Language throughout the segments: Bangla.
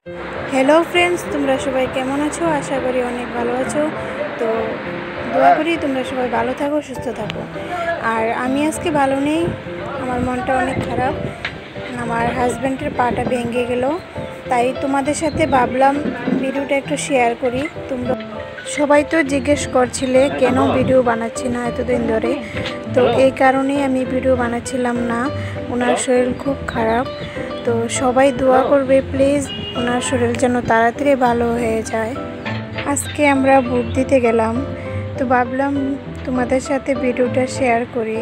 হ্যালো ফ্রেন্ডস, তোমরা সবাই কেমন আছো? আশা করি অনেক ভালো আছো। তো দোয়া করি তোমরা সবাই ভালো থাকো, সুস্থ থাকো। আর আমি আজকে ভালো নেই, আমার মনটা অনেক খারাপ। আমার হাজব্যান্ডের পাটা ভেঙে গেল, তাই তোমাদের সাথে ভাবলাম ভিডিওটা একটু শেয়ার করি। তোমরা সবাই তো জিজ্ঞেস করছিলে কেন ভিডিও বানাচ্ছি না এতদিন ধরে, তো এই কারণেই আমি ভিডিও বানাচ্ছিলাম না। ওনার শরীর খুব খারাপ, তো সবাই দোয়া করবে প্লিজ, ওনার শরীর যেন তাড়াতাড়ি ভালো হয়ে যায়। আজকে আমরা ভোট দিতে গেলাম, তো ভাবলাম তোমাদের সাথে ভিডিওটা শেয়ার করি।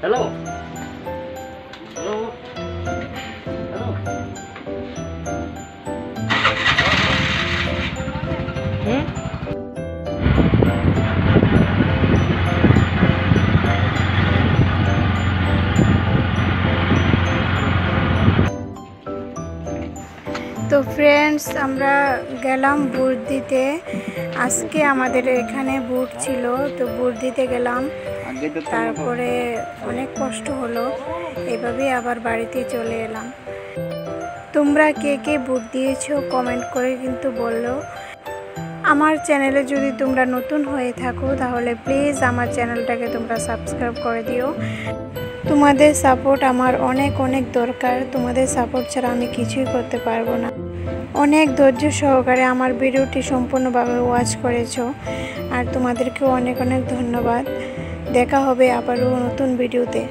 হ্যালো হ্যালো হ্যালো তো ফ্রেন্ডস, আমরা গেলাম ভোট দিতে। আজকে আমাদের এখানে ভোট ছিল, তো ভোট দিতে গেলাম। তারপরে অনেক কষ্ট হলো, এভাবেই আবার বাড়িতে চলে এলাম। তোমরা কে কে ভোট দিয়েছো কমেন্ট করে কিন্তু বললো। আমার চ্যানেলে যদি তোমরা নতুন হয়ে থাকো তাহলে প্লিজ আমার চ্যানেলটাকে তোমরা সাবস্ক্রাইব করে দিও। তোমাদের সাপোর্ট আমার অনেক অনেক দরকার, তোমাদের সাপোর্ট ছাড়া আমি কিছুই করতে পারবো না। অনেক ধৈর্য সহকারে আমার ভিডিওটি সম্পূর্ণভাবে ওয়াচ করেছো, আর তোমাদেরকেও অনেক অনেক ধন্যবাদ। দেখা হবে আবারও নতুন ভিডিওতে।